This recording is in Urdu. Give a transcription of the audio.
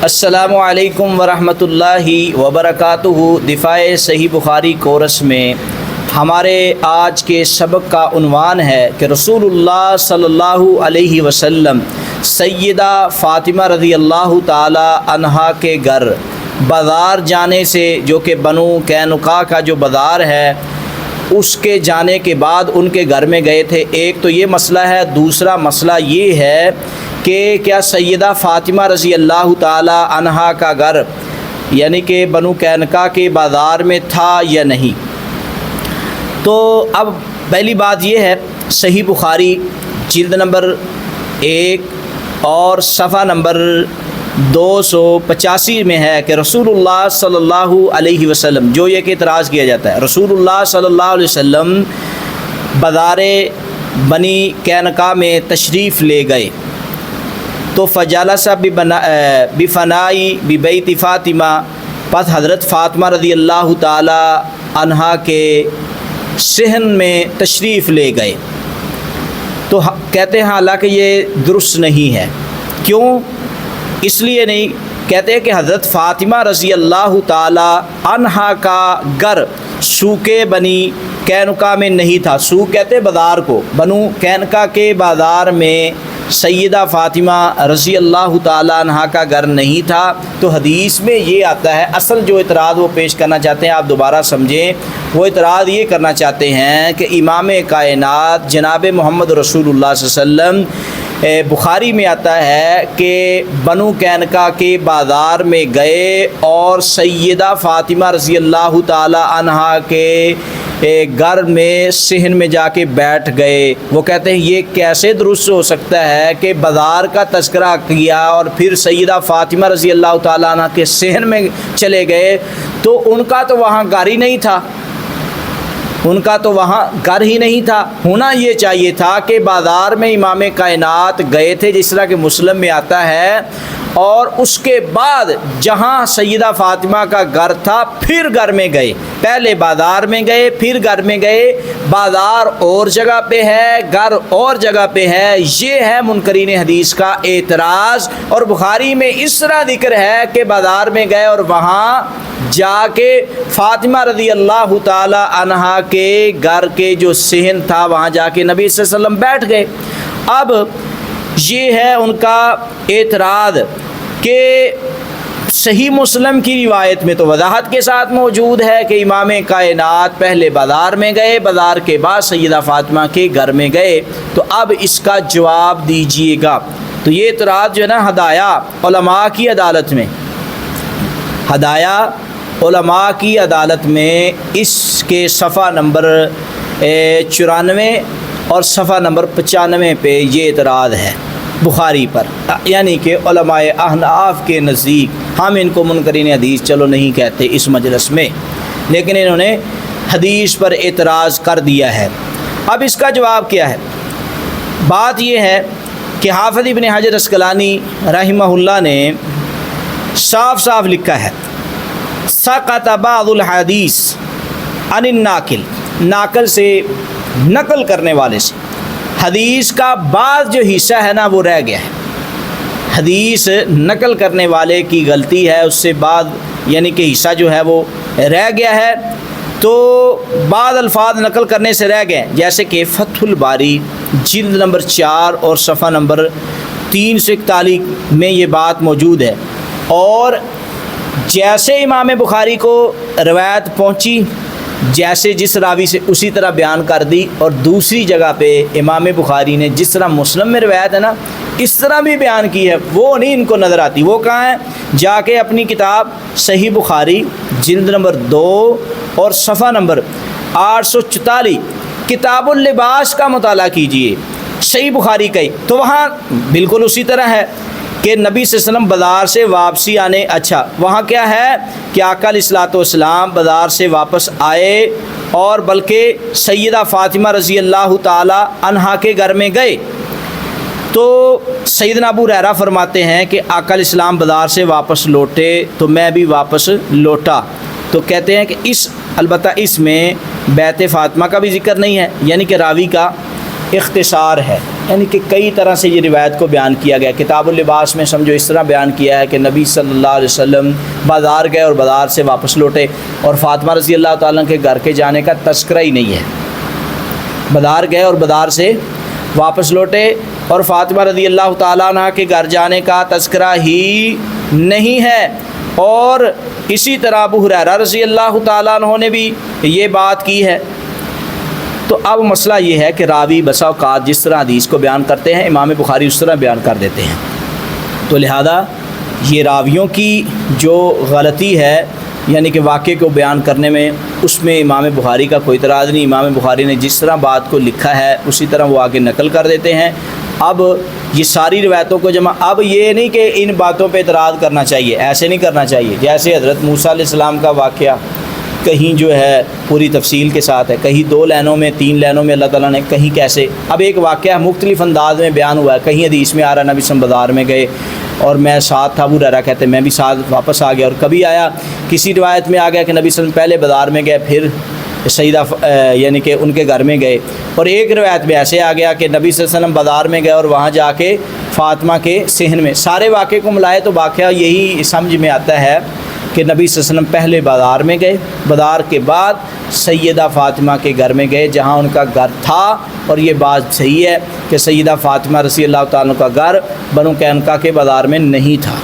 السلام علیکم ورحمۃ اللہ وبرکاتہ۔ دفاع صحیح بخاری کورس میں ہمارے آج کے سبق کا عنوان ہے کہ رسول اللہ صلی اللہ علیہ وسلم سیدہ فاطمہ رضی اللہ تعالی عنہا کے گھر بازار جانے سے، جو کہ بنو قینقاع کا جو بازار ہے اس کے جانے کے بعد ان کے گھر میں گئے تھے۔ ایک تو یہ مسئلہ ہے، دوسرا مسئلہ یہ ہے کہ کیا سیدہ فاطمہ رضی اللہ تعالی عنہا کا گھر یعنی کہ بنو قینقاع کے بازار میں تھا یا نہیں۔ تو اب پہلی بات یہ ہے، صحیح بخاری جلد نمبر 1 اور صفحہ نمبر 285 میں ہے کہ رسول اللہ صلی اللہ علیہ وسلم، جو یہ کہ اعتراض کیا جاتا ہے، رسول اللہ صلی اللہ علیہ وسلم بازار بنی قینقاع میں تشریف لے گئے تو فجالس بفنائی ببیت فاطمہ، پس حضرت فاطمہ رضی اللہ تعالی عنہا کے صحن میں تشریف لے گئے۔ تو کہتے ہیں حالانکہ یہ درست نہیں ہے۔ کیوں؟ اس لیے نہیں، کہتے ہیں کہ حضرت فاطمہ رضی اللہ تعالی عنہا کا گھر سوق بنی قینقاع میں نہیں تھا۔ سوق کہتے بازار کو، بنو قینقاع کے بازار میں سیدہ فاطمہ رضی اللہ تعالی عنہا کا گھر نہیں تھا۔ تو حدیث میں یہ آتا ہے، اصل جو اعتراض وہ پیش کرنا چاہتے ہیں، آپ دوبارہ سمجھیں، وہ اعتراض یہ کرنا چاہتے ہیں کہ امام کائنات جناب محمد رسول اللہ صلی اللہ علیہ وسلم، بخاری میں آتا ہے کہ بنو قینقاع کے بازار میں گئے اور سیدہ فاطمہ رضی اللہ تعالی عنہا کے گھر میں صحن میں جا کے بیٹھ گئے۔ وہ کہتے ہیں یہ کیسے درست ہو سکتا ہے کہ بازار کا تذکرہ کیا اور پھر سیدہ فاطمہ رضی اللہ تعالیٰ عنہ کے صحن میں چلے گئے، تو ان کا تو وہاں گھر ہی نہیں تھا، ان کا تو وہاں گھر ہی نہیں تھا۔ ہونا یہ چاہیے تھا کہ بازار میں امام کائنات گئے تھے، جس طرح کہ مسلم میں آتا ہے، اور اس کے بعد جہاں سیدہ فاطمہ کا گھر تھا پھر گھر میں گئے۔ پہلے بازار میں گئے، پھر گھر میں گئے۔ بازار اور جگہ پہ ہے، گھر اور جگہ پہ ہے، یہ ہے منکرین حدیث کا اعتراض۔ اور بخاری میں اس طرح ذکر ہے کہ بازار میں گئے اور وہاں جا کے فاطمہ رضی اللہ تعالی عنہا کے گھر کے جو صحن تھا وہاں جا کے نبی صلی اللہ علیہ وسلم بیٹھ گئے۔ اب یہ ہے ان کا اعتراض کہ صحیح مسلم کی روایت میں تو وضاحت کے ساتھ موجود ہے کہ امام کائنات پہلے بازار میں گئے، بازار کے بعد سیدہ فاطمہ کے گھر میں گئے۔ تو اب اس کا جواب دیجئے گا۔ تو یہ اعتراض جو ہے نا ہدایہ علماء کی عدالت میں، ہدایہ علماء کی عدالت میں اس کے صفحہ نمبر 94 اور صفحہ نمبر 95 پہ یہ اعتراض ہے بخاری پر، یعنی کہ علماء احناف کے نزدیک، ہم ان کو منکرین حدیث چلو نہیں کہتے اس مجلس میں، لیکن انہوں نے حدیث پر اعتراض کر دیا ہے۔ اب اس کا جواب کیا ہے؟ بات یہ ہے کہ حافظ ابن حجر اسقلانی رحمہ اللہ نے صاف صاف لکھا ہے، سقط بعض الحدیث عن الناقل، ناقل سے نقل کرنے والے سے حدیث کا بعض جو حصہ ہے نا وہ رہ گیا ہے۔ حدیث نقل کرنے والے کی غلطی ہے، اس سے بعض یعنی کہ حصہ جو ہے وہ رہ گیا ہے، تو بعض الفاظ نقل کرنے سے رہ گئے، جیسے کہ فتح الباری جلد نمبر 4 اور صفحہ نمبر 341 میں یہ بات موجود ہے۔ اور جیسے امام بخاری کو روایت پہنچی، جیسے جس راوی سے اسی طرح بیان کر دی، اور دوسری جگہ پہ امام بخاری نے جس طرح مسلم میں روایت ہے نا اس طرح بھی بیان کی ہے، وہ نہیں ان کو نظر آتی۔ وہ کہاں ہے؟ جا کے اپنی کتاب صحیح بخاری جلد نمبر 2 اور صفحہ نمبر 844 کتاب اللباس کا مطالعہ کیجئے، صحیح بخاری کا ہی، تو وہاں بالکل اسی طرح ہے کہ نبی صلی اللہ علیہ وسلم بازار سے واپسی آنے، اچھا وہاں کیا ہے کہ آقا علیہ الصلوۃ والسلام بازار سے واپس آئے اور بلکہ سیدہ فاطمہ رضی اللہ تعالی عنہا کے گھر میں گئے۔ تو سیدنا ابو ہریرہ فرماتے ہیں کہ آقا علیہ السلام بازار سے واپس لوٹے تو میں بھی واپس لوٹا۔ تو کہتے ہیں کہ البتہ اس میں بیت فاطمہ کا بھی ذکر نہیں ہے، یعنی کہ راوی کا اختصار ہے۔ یعنی کہ کئی طرح سے یہ روایت کو بیان کیا گیا. کتاب اللباس میں سمجھو اس طرح بیان کیا ہے کہ نبی صلی اللہ علیہ وسلم بازار گئے اور بازار سے واپس لوٹے, اور فاطمہ رضی اللہ تعالیٰ کے گھر کے جانے کا تذکرہ ہی نہیں ہے. بازار گئے اور بازار سے واپس لوٹے اور فاطمہ رضی اللہ تعالیٰ عنہ کے گھر جانے کا تذکرہ ہی نہیں ہے. اور اسی طرح ابو ہریرہ رضی اللہ تعالیٰ عنہ نے بھی یہ بات کی ہے. تو اب مسئلہ یہ ہے کہ راوی بسا اوقات جس طرح حدیث کو بیان کرتے ہیں امام بخاری اس طرح بیان کر دیتے ہیں. تو لہذا یہ راویوں کی جو غلطی ہے یعنی کہ واقعے کو بیان کرنے میں, اس میں امام بخاری کا کوئی اعتراض نہیں. امام بخاری نے جس طرح بات کو لکھا ہے اسی طرح وہ آگے نقل کر دیتے ہیں. اب یہ ساری روایتوں کو جمع, اب یہ نہیں کہ ان باتوں پہ اعتراض کرنا چاہیے, ایسے نہیں کرنا چاہیے. جیسے حضرت موسیٰ علیہ السلام کا واقعہ کہیں جو ہے پوری تفصیل کے ساتھ ہے, کہیں 2 لائنوں میں 3 لائنوں میں اللہ تعالیٰ نے, کہیں کیسے. اب ایک واقعہ مختلف انداز میں بیان ہوا ہے. کہیں حدیث میں آ رہا نبی صلی اللہ علیہ وسلم بازار میں گئے اور میں ساتھ تھا, ابو ہریرہ کہتے میں بھی ساتھ واپس آ گیا. اور کبھی آیا کسی روایت میں آ گیا کہ نبی صلی اللہ علیہ وسلم پہلے بازار میں گئے پھر سیدہ یعنی کہ ان کے گھر میں گئے. اور ایک روایت میں ایسے آ گیا کہ نبی صلی اللہ علیہ وسلم بازار میں گئے اور وہاں جا کے فاطمہ کے صحن میں. سارے واقعے کو ملائے تو واقعہ یہی سمجھ میں آتا ہے کہ نبی صلی اللہ علیہ وسلم پہلے بازار میں گئے, بازار کے بعد سیدہ فاطمہ کے گھر میں گئے جہاں ان کا گھر تھا. اور یہ بات صحیح ہے کہ سیدہ فاطمہ رضی اللہ تعالیٰ کا گھر بنو قینقاع کے بازار میں نہیں تھا.